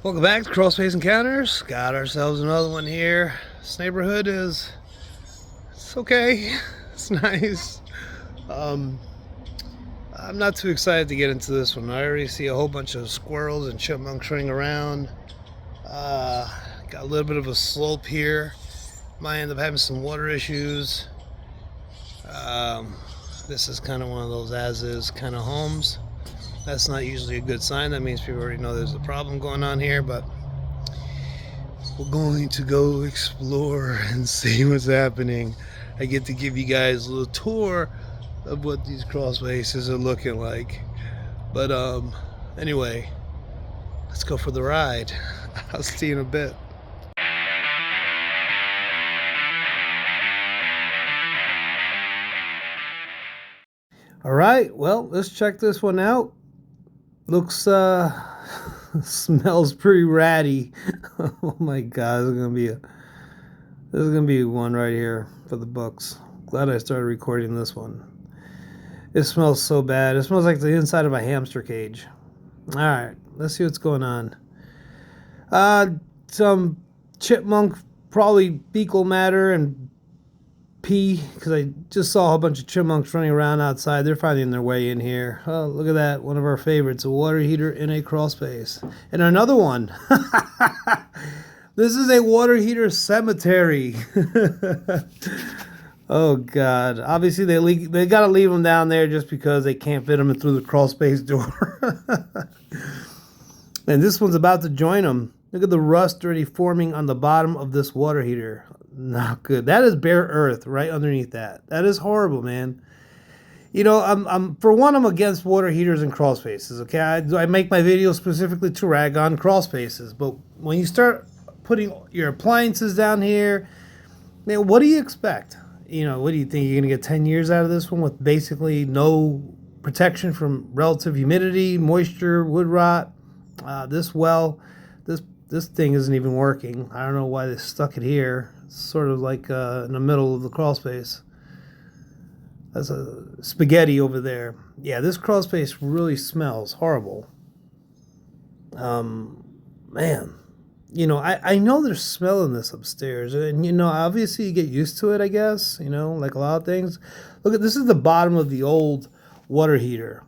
Welcome back to Crawl Space Encounters. Got ourselves another one here. This neighborhood it's okay. It's nice. Um, I'm not too excited to get into this one. I already see a whole bunch of squirrels and chipmunks running around. Uh, got a little bit of a slope here. Might end up having some water issues. Um, this is kind of one of those as-is kind of homes. That's not usually a good sign. That means people already know there's a problem going on here, but we're going to go explore and see what's happening. I get to give you guys a little tour of what these crawl spaces are looking like. But anyway, let's go for the ride. I'll see you in a bit. All right, well, let's check this one out. Looks smells pretty ratty. Oh my god, this is gonna be one right here for the books. Glad I started recording this one. It smells so bad. It smells like the inside of a hamster cage. All right, let's see what's going on. Some chipmunk, probably fecal matter and pee, because I just saw a bunch of chipmunks running around outside. They're finding their way in here. Oh, look at that. One of our favorites, a water heater in a crawl space. And another one. This is a water heater cemetery. Oh God! Obviously they got to leave them down there just because they can't fit them through the crawl space door. And this one's about to join them. Look at the rust already forming on the bottom of this water heater. Not good. That is bare earth right underneath that. That is horrible, man. You know, I'm for one, I'm against water heaters and crawl spaces. Okay, I make my videos specifically to rag on crawl spaces, but when you start putting your appliances down here, man, what do you expect? You know, what do you think? You're gonna get 10 years out of this one with basically no protection from relative humidity, moisture, wood rot. This well, this thing isn't even working. I don't know why they stuck it here. It's sort of like in the middle of the crawl space. That's a spaghetti over there. Yeah, this crawl space really smells horrible. Man, you know, I know there's smell in this upstairs, and you know, obviously you get used to it, I guess. You know, like a lot of things. Look at this is the bottom of the old water heater.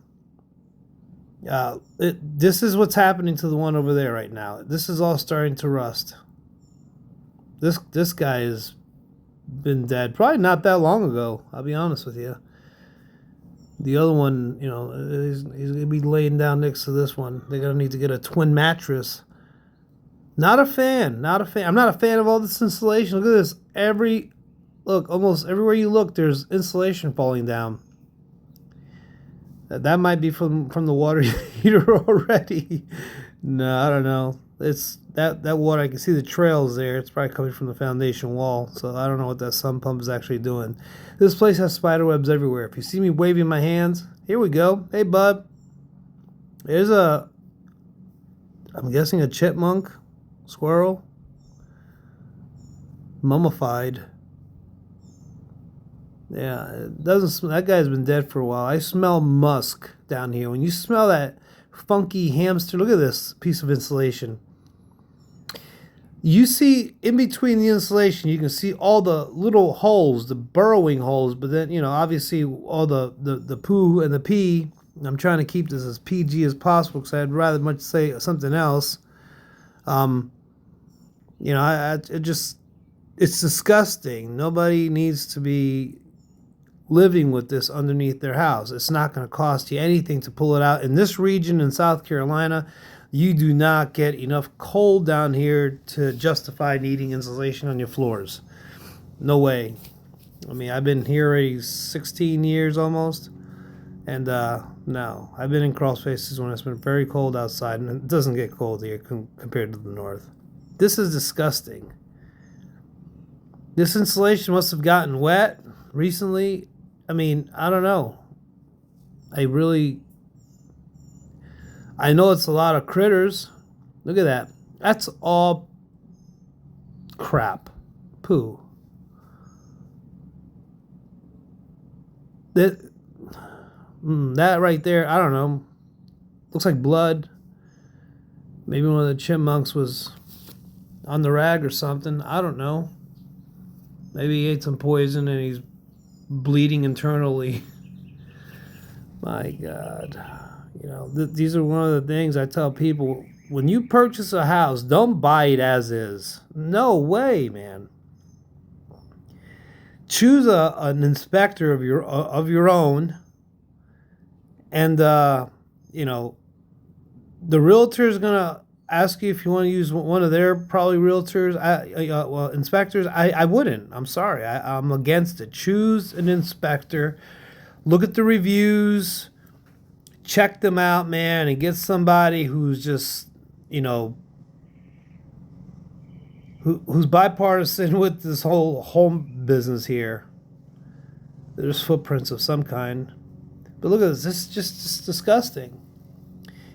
This is what's happening to the one over there right now. This is all starting to rust. This guy has been dead probably not that long ago. I'll be honest with you. The other one, you know, he's gonna be laying down next to this one. They're gonna need to get a twin mattress. Not a fan. Not a fan. I'm not a fan of all this insulation. Look at this. Almost everywhere you look, there's insulation falling down. That might be from the water heater already. No, I don't know. It's that water. I can see the trails there. It's probably coming from the foundation wall. So I don't know what that sump pump is actually doing. This place has spider webs everywhere. If you see me waving my hands, here we go. Hey, bud. There's I'm guessing a chipmunk, squirrel, mummified. Yeah, it doesn't. That guy's been dead for a while. I smell musk down here. When you smell that funky hamster, look at this piece of insulation. You see in between the insulation, you can see all the little holes, the burrowing holes. But then, you know, obviously all the poo and the pee. I'm trying to keep this as PG as possible because I'd rather much say something else. You know, it's disgusting. Nobody needs to be living with this underneath their house. It's not going to cost you anything to pull it out. In this region in South Carolina, you do not get enough cold down here to justify needing insulation on your floors. No way. I mean, I've been here already 16 years almost, and no, I've been in crawl spaces when it's been very cold outside, and it doesn't get cold here compared to the north. This is disgusting. This insulation must have gotten wet recently. I mean, I don't know. I know it's a lot of critters. Look at that. That's all crap. Poo. That right there, I don't know. Looks like blood. Maybe one of the chipmunks was on the rag or something. I don't know. Maybe he ate some poison and he's bleeding internally. My God. You know, these are one of the things I tell people. When you purchase a house, don't buy it as is. No way, man. Choose an inspector of your own, and you know, the realtor is gonna ask you if you want to use one of their probably realtors. Well, inspectors. I wouldn't. I'm sorry. I'm against it. Choose an inspector. Look at the reviews. Check them out, man, and get somebody who's just, you know, who's bipartisan with this whole home business here. There's footprints of some kind. But look at this. This is just disgusting.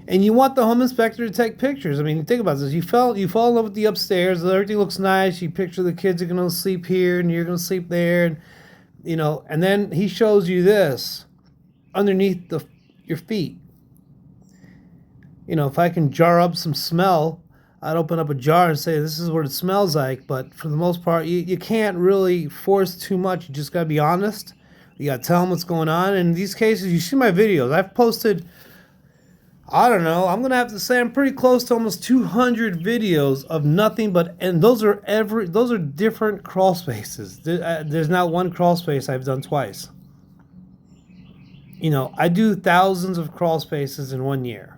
And you want the home inspector to take pictures. I mean, think about this. You fall in love with the upstairs. Everything looks nice. You picture the kids are going to sleep here and you're going to sleep there. And, you know, and then he shows you this underneath your feet. You know, if I can jar up some smell, I'd open up a jar and say, this is what it smells like. But for the most part, you can't really force too much. You just got to be honest. You got to tell them what's going on. And in these cases, you see my videos. I've posted, I don't know, I'm going to have to say I'm pretty close to almost 200 videos of nothing but, and those are different crawl spaces. There's not one crawl space I've done twice. You know, I do thousands of crawl spaces in 1 year.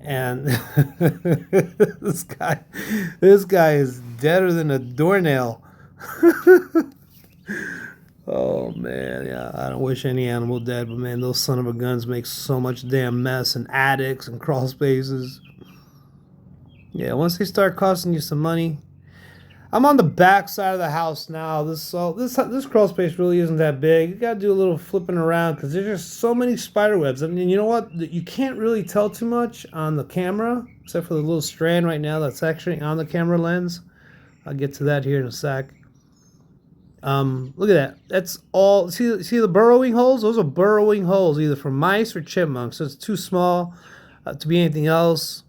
And this guy is deader than a doornail. Oh man, yeah, I don't wish any animal dead, but man, those son of a guns make so much damn mess in attics and crawl spaces. Yeah, once they start costing you some money. I'm on the back side of the house now. This crawl space really isn't that big. You gotta do a little flipping around because there's just so many spider webs. I mean, you know what? You can't really tell too much on the camera, except for the little strand right now that's actually on the camera lens. I'll get to that here in a sec. Look at that. That's all. See the burrowing holes? Those are burrowing holes, either for mice or chipmunks. So it's too small to be anything else.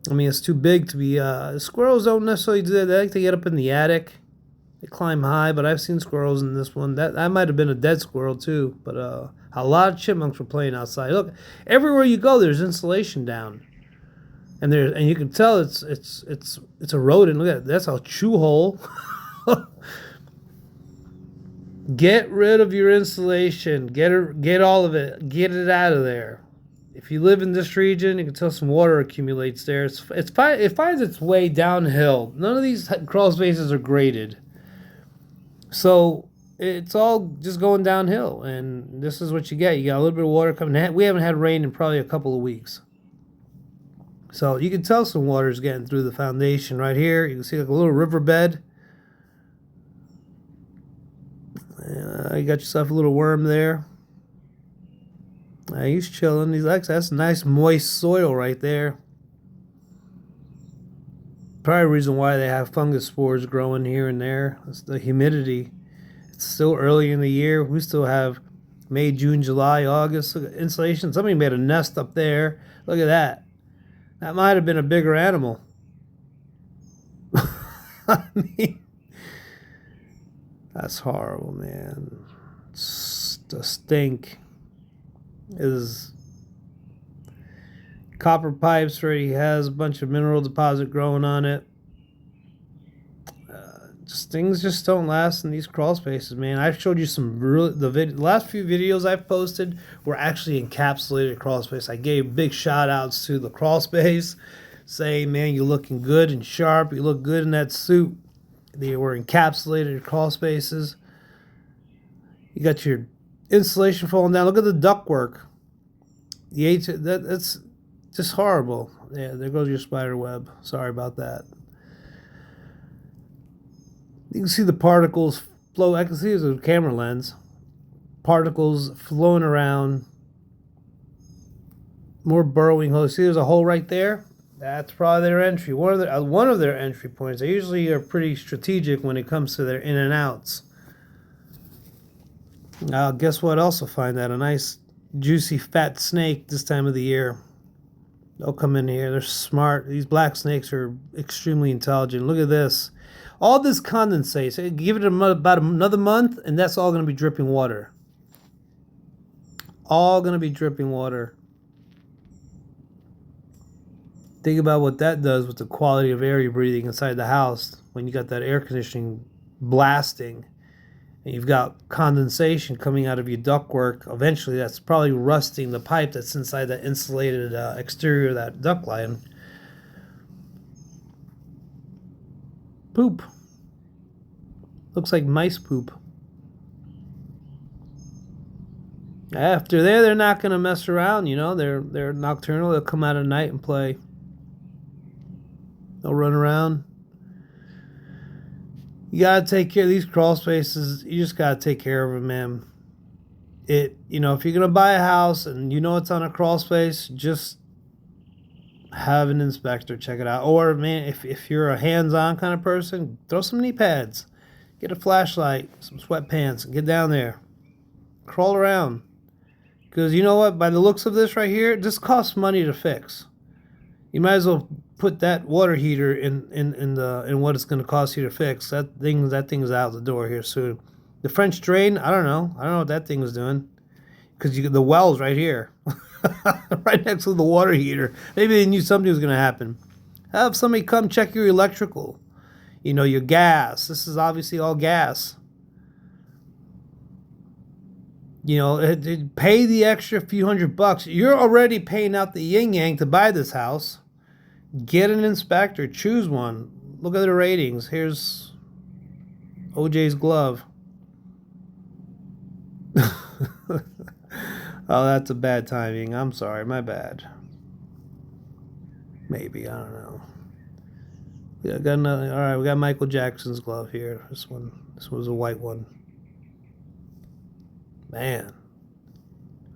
I mean, it's too big to be, squirrels don't necessarily do that. They like to get up in the attic. They climb high, but I've seen squirrels in this one. That might have been a dead squirrel too, but a lot of chipmunks were playing outside. Look, everywhere you go, there's insulation down. And you can tell it's a rodent. Look at that. That's a chew hole. Get rid of your insulation. Get all of it. Get it out of there. If you live in this region, you can tell some water accumulates there. It finds its way downhill. None of these crawl spaces are graded. So it's all just going downhill. And this is what you get. You got a little bit of water coming. We haven't had rain in probably a couple of weeks. So you can tell some water is getting through the foundation right here. You can see like a little riverbed. You got yourself a little worm there. He's chilling. That's nice moist soil right there. Probably the reason why they have fungus spores growing here and there. It's the humidity. It's still early in the year. We still have May, June, July, August. Look at insulation. Somebody made a nest up there. Look at that. That might have been a bigger animal. I mean, that's horrible, man. The stink is copper pipes where he has a bunch of mineral deposit growing on it. Things just don't last in these crawl spaces, man. I've showed you some the last few videos I've posted were actually encapsulated crawl space. I gave big shout outs to the crawl space, saying, man, you're looking good and sharp. You look good in that suit. They were encapsulated crawl spaces. You got your insulation falling down. Look at the ductwork. That's just horrible. Yeah, there goes your spider web. Sorry about that. You can see the particles flow. I can see it with a camera lens. Particles flowing around. More burrowing holes. See, there's a hole right there. That's probably their entry. One of their entry points. They usually are pretty strategic when it comes to their in and outs. Guess what else will find that? A nice, juicy, fat snake this time of the year. They'll come in here. They're smart. These black snakes are extremely intelligent. Look at this. All this condensates. Give it about another month, and that's all going to be dripping water. All going to be dripping water. Think about what that does with the quality of air you're breathing inside the house when you got that air conditioning blasting and you've got condensation coming out of your ductwork. Eventually, that's probably rusting the pipe that's inside that insulated exterior of that duct line. Poop. Looks like mice poop. After they're not going to mess around, you know. They're nocturnal. They'll come out at night and play. They'll run around. You gotta take care of these crawl spaces. You just gotta take care of them, man. You know, if you're gonna buy a house and you know it's on a crawl space, just have an inspector check it out. Or, man, if you're a hands-on kind of person, throw some knee pads, get a flashlight, some sweatpants, and get down there. Crawl around. Because you know what? By the looks of this right here, this costs money to fix. You might as well put that water heater in what it's going to cost you to fix. That thing's out the door here soon. The French drain, I don't know what that thing is doing, because the well's right here, right next to the water heater. Maybe they knew something was going to happen. Have somebody come check your electrical, you know, your gas. This is obviously all gas. You know, pay the extra few $100. You're already paying out the yin yang to buy this house. Get an inspector. Choose one. Look at the ratings. Here's OJ's glove. Oh, that's a bad timing. I'm sorry. My bad. Maybe. I don't know. Yeah, got another. All right, we got Michael Jackson's glove here. This was a white one. Man.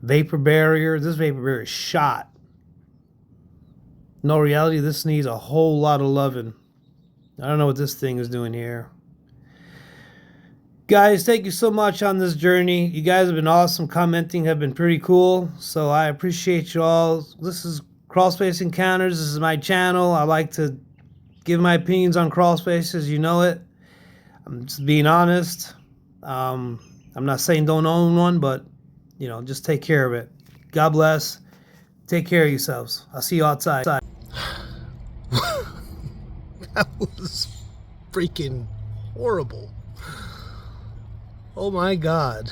Vapor barrier. This vapor barrier is shot. No, reality, this needs a whole lot of loving. I don't know what this thing is doing here. Guys, thank you so much on this journey. You guys have been awesome. Commenting have been pretty cool. So I appreciate you all. This is Crawl Space Encounters. This is my channel. I like to give my opinions on crawl spaces. You know it. I'm just being honest. I'm not saying don't own one, but, you know, just take care of it. God bless. Take care of yourselves. I'll see you outside. That was freaking horrible. Oh my God.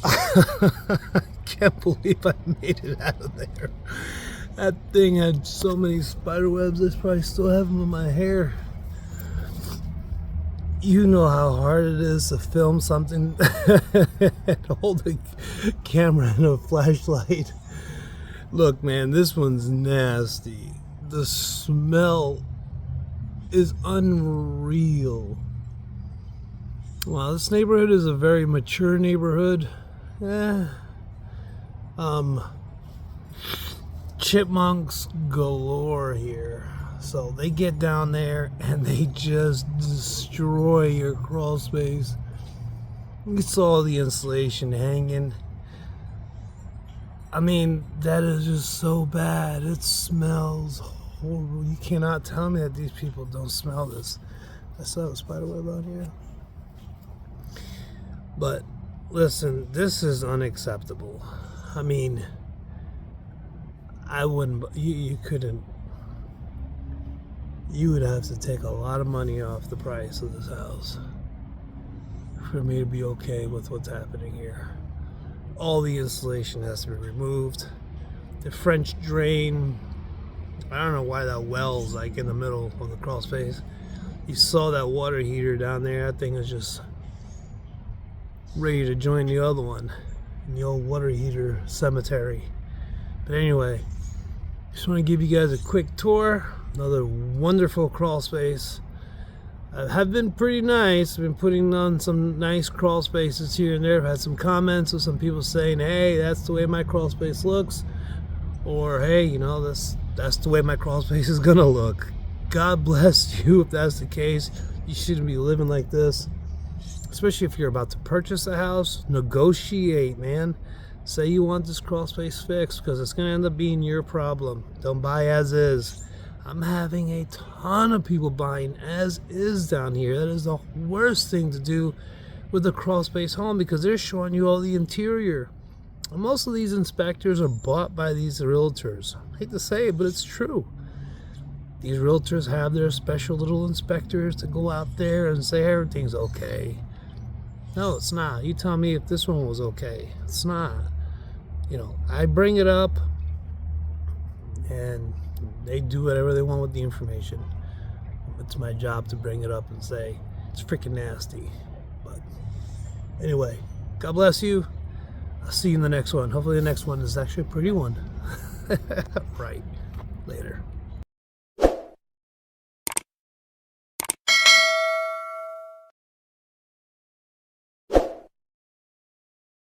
I can't believe I made it out of there. That thing had so many spider webs. I probably still have them in my hair. You know how hard it is to film something and hold a camera and a flashlight. Look, man, this one's nasty. The smell is unreal. Well, this neighborhood is a very mature neighborhood. Chipmunks galore here. So they get down there and they just destroy your crawl space. You saw the insulation hanging. I mean, that is just so bad. It smells horrible. You cannot tell me that these people don't smell this. I saw a spider web on here. But listen, this is unacceptable. I mean, I wouldn't, you couldn't, you would have to take a lot of money off the price of this house for me to be okay with what's happening here. All the insulation has to be removed. The French drain, I don't know why that well's like in the middle of the crawl space. You saw that water heater down there. That thing is just ready to join the other one in the old water heater cemetery. But anyway, just want to give you guys a quick tour. Another wonderful crawl space. Have been pretty nice. I've been putting on some nice crawl spaces here and there. I've had some comments of some people saying, hey, that's the way my crawl space looks. Or, hey, you know, that's the way my crawl space is gonna look. God bless you if that's the case. You shouldn't be living like this. Especially if you're about to purchase a house. Negotiate, man. Say you want this crawl space fixed because it's going to end up being your problem. Don't buy as is. I'm having a ton of people buying as is down here. That is the worst thing to do with a crawl space home because they're showing you all the interior. And most of these inspectors are bought by these realtors. I hate to say it, but it's true. These realtors have their special little inspectors to go out there and say everything's okay. No, it's not. You tell me if this one was okay. It's not. You know, I bring it up and they do whatever they want with the information. It's my job to bring it up and say it's freaking nasty. But anyway, God bless you. I'll see you in the next one. Hopefully the next one is actually a pretty one. Right. Later.